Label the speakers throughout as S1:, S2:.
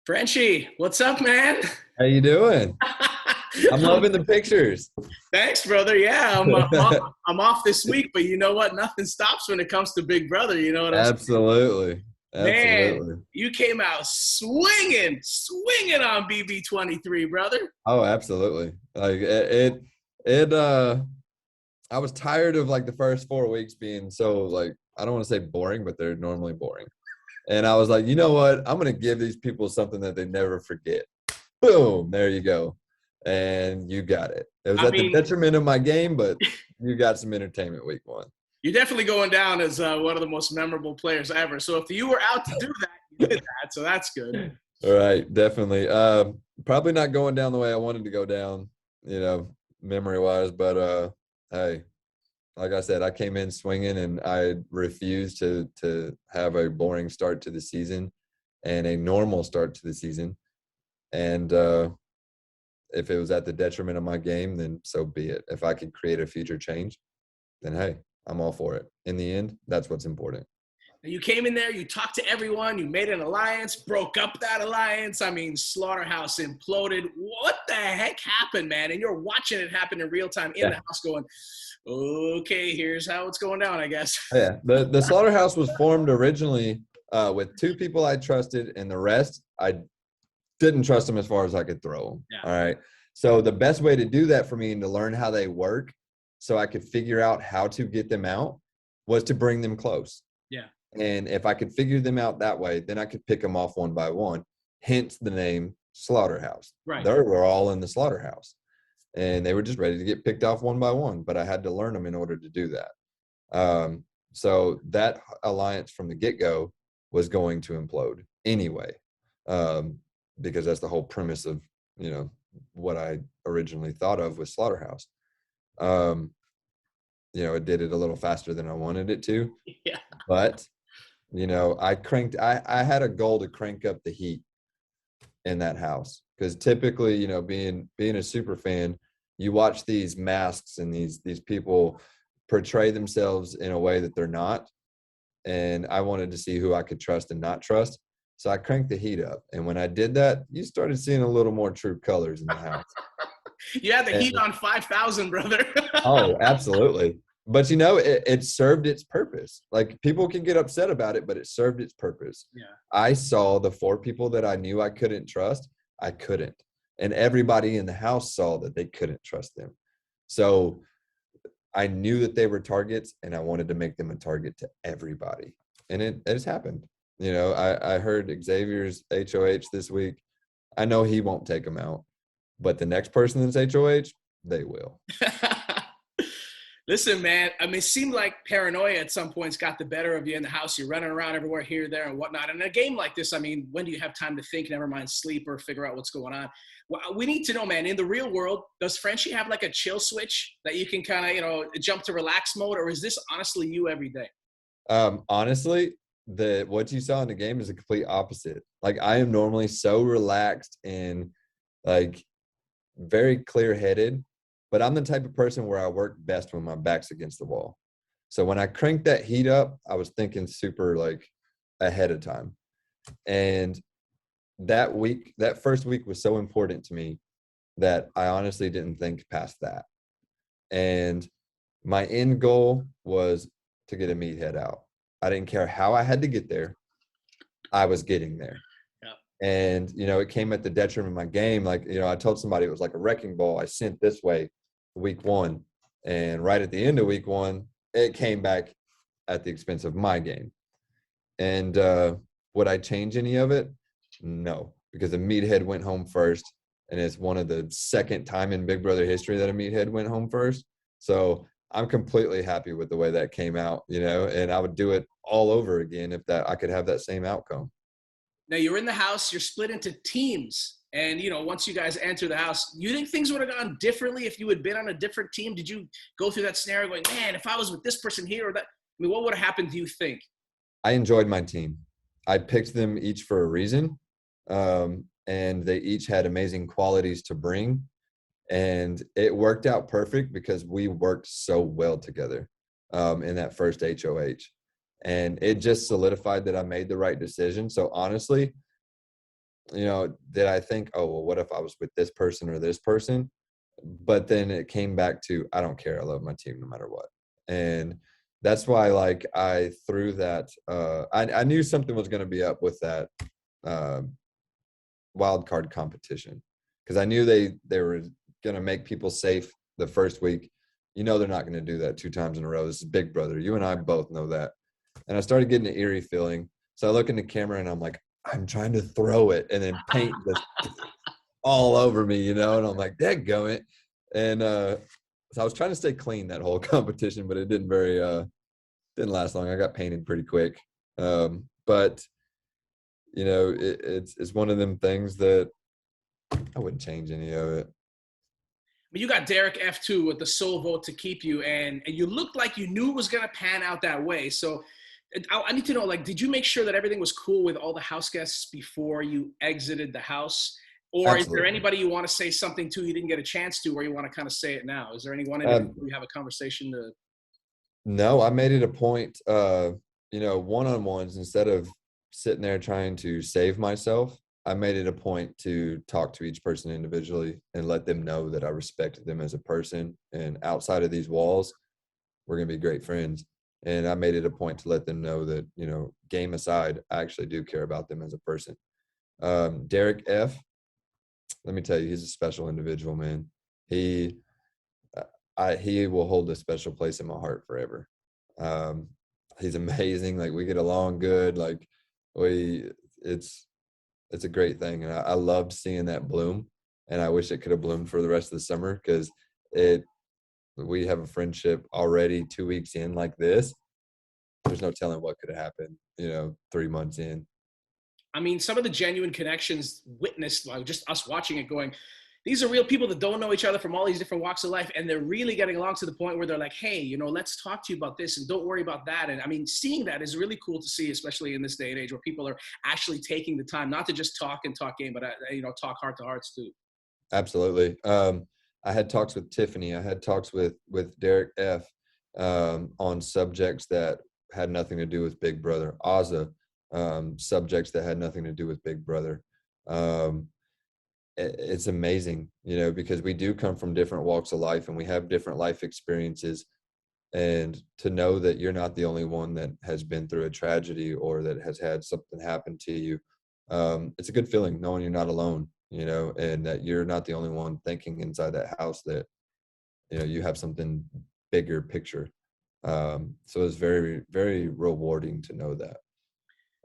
S1: Frenchie, what's up, man?
S2: How you doing? I'm loving the pictures.
S1: Thanks, brother. Yeah, I'm off this week, but you know what? Nothing stops when it comes to Big Brother. You know what I'm saying?
S2: Absolutely.
S1: Man,
S2: Absolutely.
S1: you came out swinging on BB23, brother.
S2: Oh, absolutely. Like I was tired of like the first 4 weeks being so like I don't want to say boring, but they're normally boring. And I was like, you know what? I'm gonna give these people something that they never forget. Boom, there you go. And you got it. It was
S1: I
S2: at the
S1: mean,
S2: detriment of my game, but you got some entertainment week one.
S1: you're definitely going down as one of the most memorable players ever. So if you were out to do that, you did that. So that's good.
S2: All right, definitely. Probably not going down the way I wanted to go down, memory wise. But hey, like I said, I came in swinging, and I refused to have a boring start to the season and a normal start to the season. And if it was at the detriment of my game, then so be it. If I could create a future change, then hey, I'm all for it. In the end, that's what's important.
S1: You came in there, you talked to everyone, you made an alliance, broke up that alliance. I mean, Slaughterhouse imploded. What the heck happened, man? And you're watching it happen in real time in the
S2: Yeah.
S1: house going, okay, here's how it's going down, I guess.
S2: Yeah, the slaughterhouse was formed originally with two people I trusted, and the rest I didn't trust them as far as I could throw them.
S1: Yeah.
S2: All right. So the best way to do that for me and to learn how they work, so I could figure out how to get them out, was to bring them close.
S1: Yeah.
S2: And if I could figure them out that way, then I could pick them off one by one. Hence the name Slaughterhouse.
S1: Right.
S2: They were all in the slaughterhouse, and they were just ready to get picked off one by one. But I had to learn them in order to do that. So that alliance from the get-go was going to implode anyway, because that's the whole premise of what I originally thought of with Slaughterhouse. It did it a little faster than I wanted it to,
S1: Yeah.
S2: but I had a goal to crank up the heat in that house, because typically, being a super fan, you watch these masks and these people portray themselves in a way that they're not. And I wanted to see who I could trust and not trust. So I cranked the heat up. And when I did that, you started seeing a little more true colors in the house.
S1: You had the
S2: And,
S1: heat on 5,000, brother.
S2: oh, absolutely. But it served its purpose. Like, people can get upset about it, but it served its purpose.
S1: Yeah.
S2: I saw the four people that I knew I couldn't trust. I couldn't. And everybody in the house saw that they couldn't trust them. So I knew that they were targets, and I wanted to make them a target to everybody. And it has happened. I heard Xavier's HOH this week. I know he won't take them out, but the next person that's HOH, they will.
S1: Listen, man, I mean, it seemed like paranoia at some points got the better of you in the house. You're running around everywhere, here, there, and whatnot. And in a game like this, I mean, when do you have time to think, never mind sleep or figure out what's going on? Well, we need to know, man, in the real world, does Frenchie have like a chill switch that you can kind of, jump to relax mode? Or is this honestly you every day?
S2: Honestly, what you saw in the game is a complete opposite. Like, I am normally so relaxed and like very clear-headed, but I'm the type of person where I work best when my back's against the wall. So when I cranked that heat up, I was thinking super like ahead of time. And that first week was so important to me that I honestly didn't think past that. And my end goal was to get a meathead out. I didn't care how I had to get there. I was getting there.
S1: Yeah.
S2: And, it came at the detriment of my game. Like, I told somebody it was like a wrecking ball. I sent this way week one. And right at the end of week one, it came back at the expense of my game. And would I change any of it? No, because the meathead went home first. And it's one of the second time in Big Brother history that a meathead went home first. So I'm completely happy with the way that came out, and I would do it all over again if I could have that same outcome.
S1: Now you're in the house, you're split into teams. And, once you guys enter the house, you think things would have gone differently if you had been on a different team? Did you go through that scenario going, man, if I was with this person here or that? I mean, what would have happened, do you think?
S2: I enjoyed my team. I picked them each for a reason. And they each had amazing qualities to bring. And it worked out perfect because we worked so well together in that first HOH. And it just solidified that I made the right decision. So honestly, did I think, oh, well, what if I was with this person or this person? But then it came back to, I don't care. I love my team no matter what. And that's why, like, I threw that. I knew something was going to be up with that uh, wild card competition, because I knew they were going to make people safe the first week. They're not going to do that 2 times in a row. This is Big Brother. You and I both know that. And I started getting an eerie feeling. So I look in the camera and I'm like, I'm trying to throw it, and then paint just all over me, and I'm like, dadgummit. And so I was trying to stay clean that whole competition, but it didn't last long. I got painted pretty quick. But it's one of them things that I wouldn't change any of it.
S1: You got Derek F2 with the sole vote to keep you, and you looked like you knew it was going to pan out that way. So I need to know, like, did you make sure that everything was cool with all the house guests before you exited the house? Or Absolutely. Is there anybody you want to say something to you didn't get a chance to, or you want to kind of say it now? Is there anyone you have a conversation to?
S2: No, I made it a point, one-on-ones, instead of sitting there trying to save myself. I made it a point to talk to each person individually and let them know that I respected them as a person. And outside of these walls, we're going to be great friends. And I made it a point to let them know that, game aside, I actually do care about them as a person. Derek F., let me tell you, he's a special individual, man. He will hold a special place in my heart forever. He's amazing. Like, we get along good. Like, it's a great thing. And I loved seeing that bloom. And I wish it could have bloomed for the rest of the summer, because we have a friendship already 2 weeks in like this. There's no telling what could have happened, 3 months in.
S1: I mean, some of the genuine connections witnessed, like just us watching it, going, these are real people that don't know each other from all these different walks of life, and they're really getting along to the point where they're like, hey, let's talk to you about this, and don't worry about that. And I mean, seeing that is really cool to see, especially in this day and age where people are actually taking the time not to just talk game, but talk heart to hearts too.
S2: Absolutely. I had talks with Tiffany. I had talks with Derek F. On subjects that had nothing to do with Big Brother. Ozza, subjects that had nothing to do with Big Brother. It's amazing, because we do come from different walks of life and we have different life experiences. And to know that you're not the only one that has been through a tragedy or that has had something happen to you, it's a good feeling knowing you're not alone, and that you're not the only one thinking inside that house that, you have something bigger picture. So it's very, very rewarding to know that.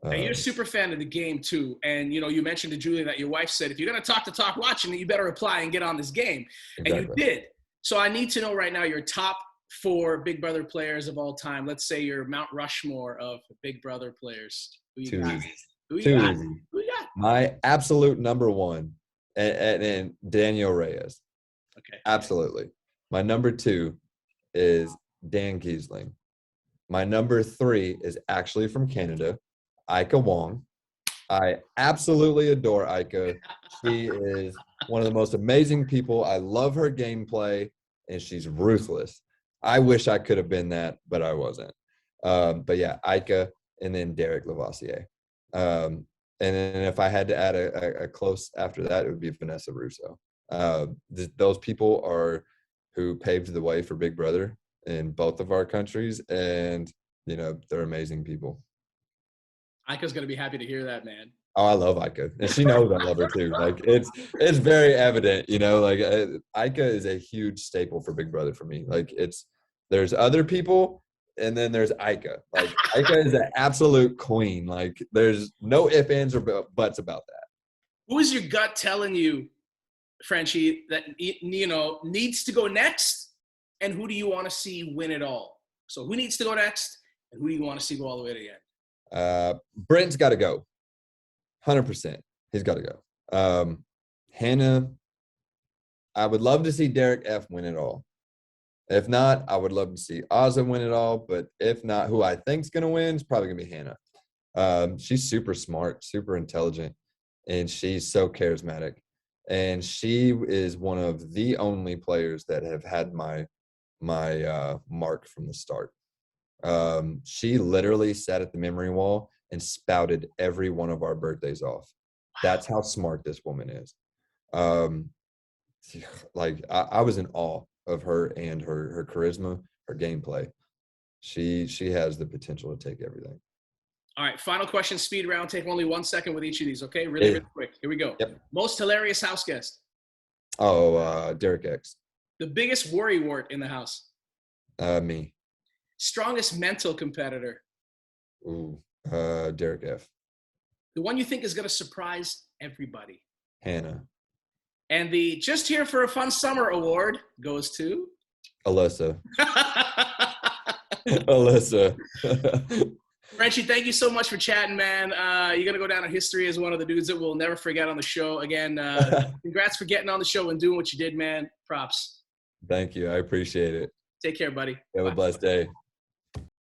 S1: And you're a super fan of the game too. And, you mentioned to Julia that your wife said, if you're going to talk watching it, you better reply and get on this game. Exactly. And you did. So I need to know right now your top 4 Big Brother players of all time. Let's say your Mount Rushmore of Big Brother players. Who you got? Who you got? Who you got?
S2: My absolute number 1, and Daniel Reyes.
S1: Okay.
S2: Absolutely. My number 2 is Dan Kiesling. My number 3 is actually from Canada, Ika Wong. I absolutely adore Ika. She is one of the most amazing people. I love her gameplay, and she's ruthless. I wish I could have been that, but I wasn't. But yeah, Ika, and then Derek Lavoisier. And then if I had to add a close after that, it would be Vanessa Russo. Those people are who paved the way for Big Brother in both of our countries, and they're amazing people.
S1: Ika's gonna be happy to hear that, man.
S2: Oh, I love Ika, and she knows I love her too. Like, it's very evident, like Ika is a huge staple for Big Brother for me. Like, there's other people, and then there's Ika. Like, Ika is an absolute queen. Like, there's no ifs, ands, or buts about that.
S1: Who is your gut telling you, Frenchie, that needs to go next, and who do you want to see win it all? So who needs to go next, and who do you want to see go all the way to the end?
S2: Brent's got to go. 100%. He's got to go. Hannah, I would love to see Derek F. win it all. If not, I would love to see Ozza win it all. But if not, who I think's going to win is probably going to be Hannah. She's super smart, super intelligent, and she's so charismatic. And she is one of the only players that have had my mark from the start. She literally sat at the memory wall and spouted every one of our birthdays off. That's how smart this woman is. Um, like I was in awe of her and her charisma, her gameplay. She has the potential to take everything.
S1: All right, final question, speed round. Take only 1 second with each of these, okay? Really, really quick. Here we go.
S2: Yep.
S1: Most hilarious house guest.
S2: Oh, Derek X.
S1: The biggest worry wart in the house.
S2: Me.
S1: Strongest mental competitor.
S2: Ooh, Derek F.
S1: The one you think is going to surprise everybody.
S2: Hannah.
S1: And the Just Here for a Fun Summer award goes to
S2: Alyssa. Alyssa.
S1: Frenchie, thank you so much for chatting, man. You're going to go down in history as one of the dudes that we'll never forget on the show. Again, congrats for getting on the show and doing what you did, man. Props.
S2: Thank you. I appreciate it.
S1: Take care, buddy.
S2: Have a blessed day.